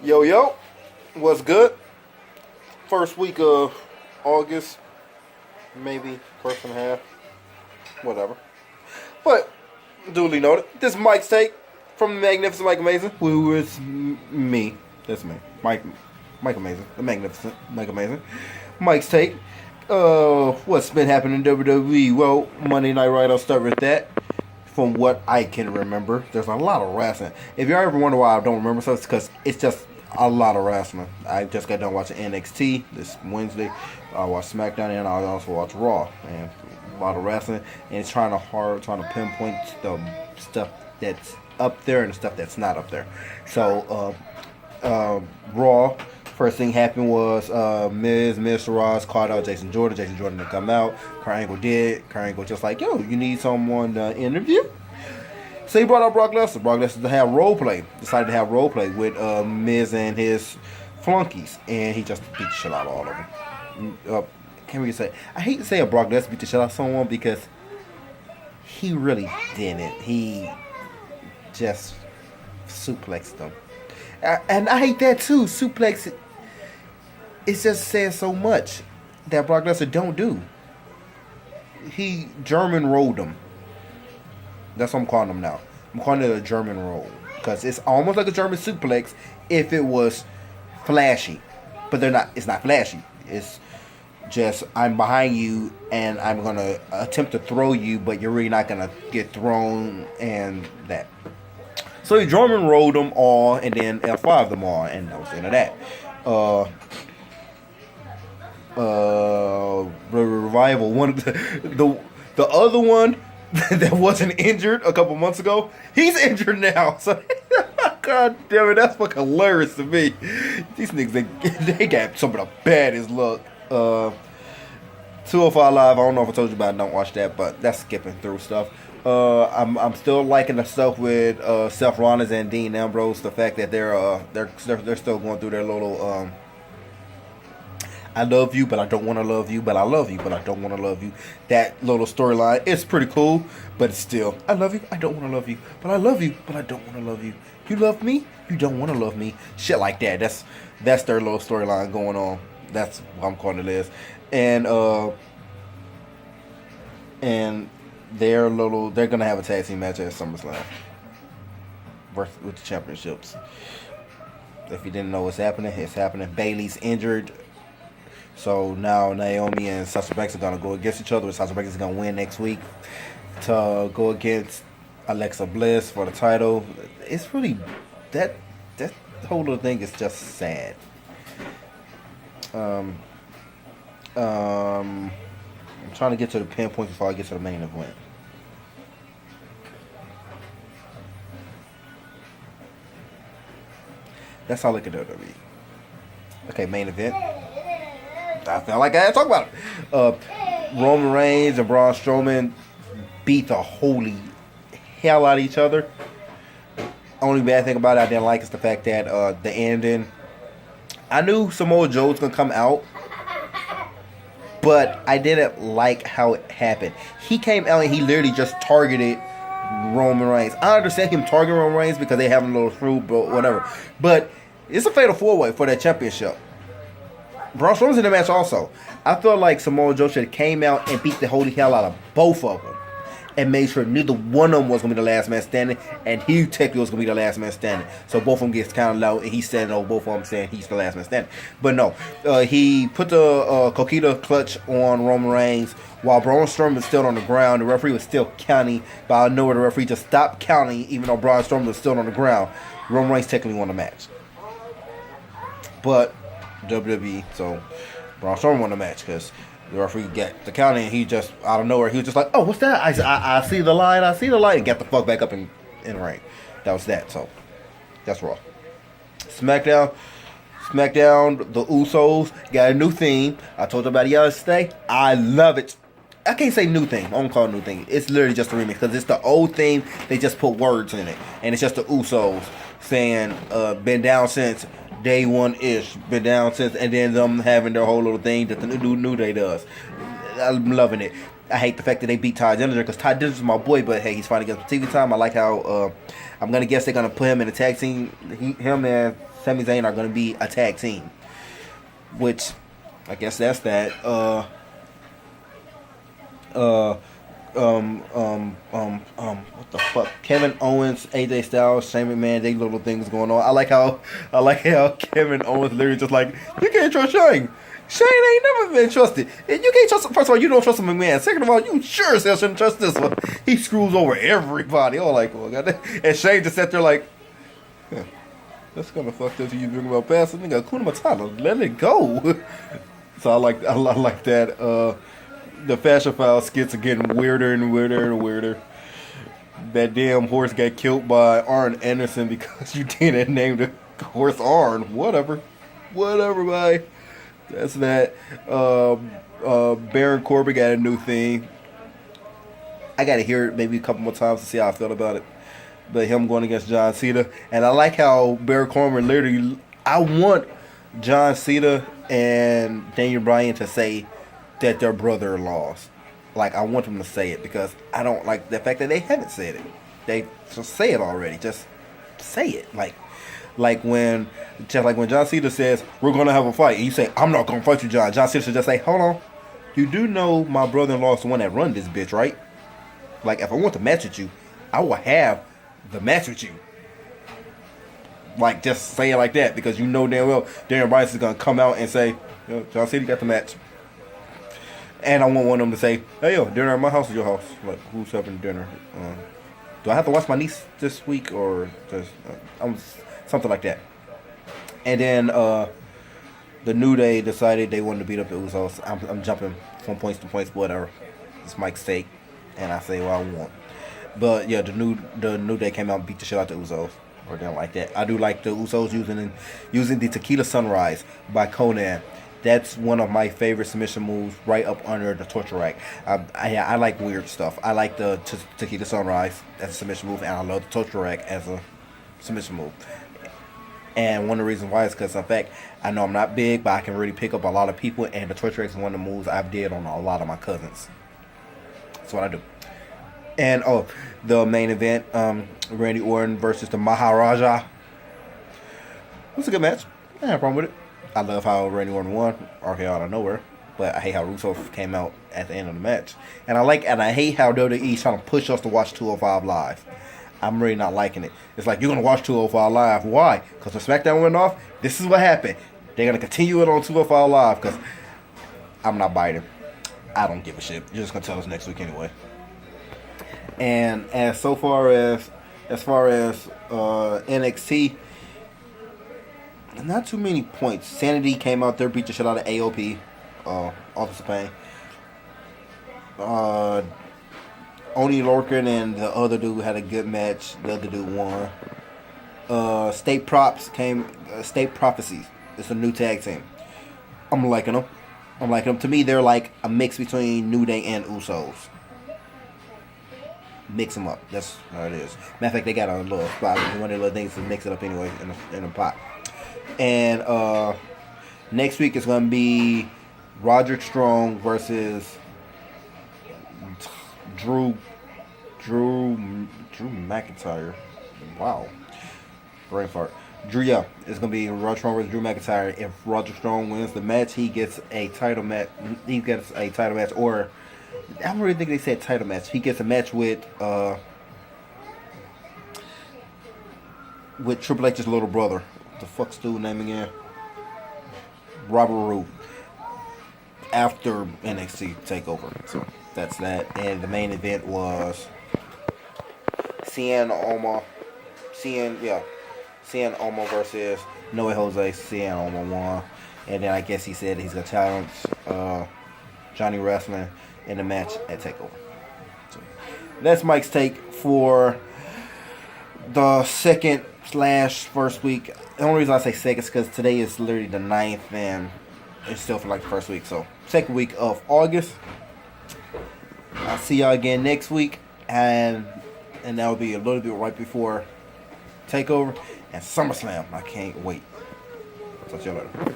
Yo, yo, what's good? First week of August, maybe first and a half, whatever. But, duly noted, this is Mike's take from the Magnificent Mike Amazing, who is me. That's me. Mike Amazing, the Magnificent Mike Amazing. Mike's take. What's been happening in WWE? Well, Monday Night Raw, I'll start with that. From what I can remember, there's a lot of wrestling. If you ever wonder why I don't remember stuff, it's because it's just a lot of wrestling. I just got done watching NXT this Wednesday. I watched SmackDown and I also watched Raw. And a lot of wrestling. And it's trying to pinpoint the stuff that's up there and the stuff that's not up there. So, Raw. First thing happened was Mr. Ross called out Jason Jordan. Jason Jordan didn't come out. Kurt Angle did. Kurt Angle just like, yo, you need someone to interview? So he brought out Brock Lesnar. Brock Lesnar to have role play. Decided to have role play with Miz and his flunkies. And he just beat the shit out of all of them. Can't really say. I hate to say a Brock Lesnar beat the shit out of someone because he really didn't. He just suplexed them. And I hate that too. Suplex, it just says so much that Brock Lesnar don't do. He German rolled him. That's what I'm calling him now. I'm calling it a German roll. Because it's almost like a German suplex if it was flashy. But it's not flashy. It's just, I'm behind you and I'm going to attempt to throw you, but you're really not going to get thrown and that. So he German rolled them all and then F5 them all, and that was the end of that. Revival, one of the other one that wasn't injured a couple months ago, he's injured now. So God damn it, that's fucking hilarious to me. These niggas, they got some of the baddest luck. 205 Live, I don't know if I told you about it, don't watch that, but that's skipping through stuff. I'm still liking the stuff with Seth Rollins and Dean Ambrose. The fact that they're still going through their little I love you, but I don't want to love you, but I love you, but I don't want to love you. That little storyline, it's pretty cool, but it's still, I love you, I don't want to love you, but I love you, but I don't want to love you. You love me, you don't want to love me. Shit like that. That's their little storyline going on. That's what I'm calling it is. And they're gonna have a tag team match at SummerSlam with the championships. If you didn't know what's happening, it's happening. Bayley's injured, so now Naomi and Sasha Banks are gonna go against each other. Sasha Banks is gonna win next week to go against Alexa Bliss for the title. It's really that whole little thing is just sad. I'm trying to get to the pinpoint before I get to the main event. That's how I look at WWE. Okay, main event. I felt like I had to talk about it. Roman Reigns and Braun Strowman beat the holy hell out of each other. Only bad thing about it I didn't like is the fact that the ending. I knew Samoa Joe was going to come out, but I didn't like how it happened. He came out and he literally just targeted Roman Reigns. I understand him targeting Roman Reigns because they have a little fruit, but whatever. But it's a fatal four-way for that championship. Braun Strowman's in the match also. I feel like Samoa Joe should have came out and beat the holy hell out of both of them. And made sure neither one of them was going to be the last man standing. And he technically was going to be the last man standing. So both of them gets counted out. And he's standing over both of them saying he's the last man standing. But no. He put the Coquina clutch on Roman Reigns. While Braun Strowman was still on the ground. The referee was still counting. But I know the referee just stopped counting. Even though Braun Strowman was still on the ground. Roman Reigns technically won the match. But WWE. So Braun Strowman won the match. Because the referee got the counting, and he just, out of nowhere, he was just like, oh, what's that? I see the line, and got the fuck back up in the ring. That was that, so that's Raw. SmackDown, the Usos got a new theme. I told you about it yesterday. I love it. I can't say new theme. I don't call it new theme. It's literally just a remix, because it's the old theme. They just put words in it, and it's just the Usos saying, been down since day one-ish, been down since, and then them having their whole little thing that the New Day does. I'm loving it. I hate the fact that they beat Ty Dillinger because Ty Dillinger's my boy, but hey, he's finally getting some TV time. I like how I'm gonna guess they're gonna put him in a tag team. Him and Sami Zayn are gonna be a tag team, which I guess that's that. What the fuck? Kevin Owens, AJ Styles, Shane McMahon, they little things going on. I like how Kevin Owens literally just like, you can't trust Shane. Shane ain't never been trusted. And you can't trust him. First of all, you don't trust him, McMahon. Second of all, you sure as hell shouldn't trust this one. He screws over everybody. Oh, like, oh, goddamn. And Shane just sat there like, yeah, that's kind of fucked up. You bring about past nigga Hakuna Matata. Let it go. So I like that. The Fashion File skits are getting weirder and weirder and weirder. That damn horse got killed by Arn Anderson because you didn't name the horse Arn. Whatever, bye. That's that. Baron Corbin got a new theme. I gotta hear it maybe a couple more times to see how I feel about it. But him going against John Cena, and I like how Baron Corbin literally. I want John Cena and Daniel Bryan to say that they're brother-in-laws. Like, I want them to say it because I don't like the fact that they haven't said it. They just say it already. Just say it. Like when John Cena says, we're going to have a fight, and you say, I'm not going to fight you, John. John Cena should just say, hold on. You do know my brother-in-law is the one that run this bitch, right? Like, if I want to match with you, I will have the match with you. Like, just say it like that because you know damn well Daniel Bryan is going to come out and say, yo, John Cena got the match. And I want one of them to say, hey, yo, dinner at my house or your house? Like, who's having dinner? Do I have to watch my niece this week or just something like that? And then the New Day decided they wanted to beat up the Usos. I'm jumping from points to points, whatever. It's Mike's take, and I say what I want. But yeah, the New Day came out and beat the shit out the Usos. Or didn't like that. I do like the Usos using the Tequila Sunrise by Conan. That's one of my favorite submission moves, right up under the torture rack. I like weird stuff. I like the Tequila Sunrise as a submission move, and I love the torture rack as a submission move. And one of the reasons why is because, in fact, I know I'm not big, but I can really pick up a lot of people, and the torture rack is one of the moves I've did on a lot of my cousins. That's what I do. And, the main event, Randy Orton versus the Maharaja. It was a good match. I had a problem with it. I love how Randy Orton won, RKO out of nowhere. But I hate how Rusev came out at the end of the match. And I hate how WWE's trying to push us to watch 205 Live. I'm really not liking it. It's like, you're going to watch 205 Live. Why? Because when SmackDown went off, this is what happened. They're going to continue it on 205 Live because I'm not biting. I don't give a shit. You're just going to tell us next week anyway. And as far as NXT, not too many points. Sanity came out there, beat the shit out of AOP, Office of Pain. Oni Lorcan and the other dude had a good match. The other dude won. State Prophecies. It's a new tag team. I'm liking them. To me, they're like a mix between New Day and Usos. Mix them up. That's how it is. Matter of fact, they got a little spot. One of the little things to mix it up anyway in a pot. And next week is going to be Roderick Strong versus Drew McIntyre. Wow. Brain fart. It's going to be Roderick Strong versus Drew McIntyre. If Roderick Strong wins the match, he gets a title match. Or I don't really think they said title match. He gets a match with Triple H's little brother. What the fuck's the name again? Robert Roode. After NXT TakeOver. So that's that. And the main event was Cien Almo versus Noe Jose. Cien Almo won. And then I guess he said he's going to challenge Johnny Wrestling in the match at TakeOver. So that's Mike's take for the second/first week. The only reason I say second is because today is literally the 9th and it's still for like the first week. So second week of August. I'll see y'all again next week, and that'll be a little bit right before TakeOver and SummerSlam. I can't wait. Talk to y'all later.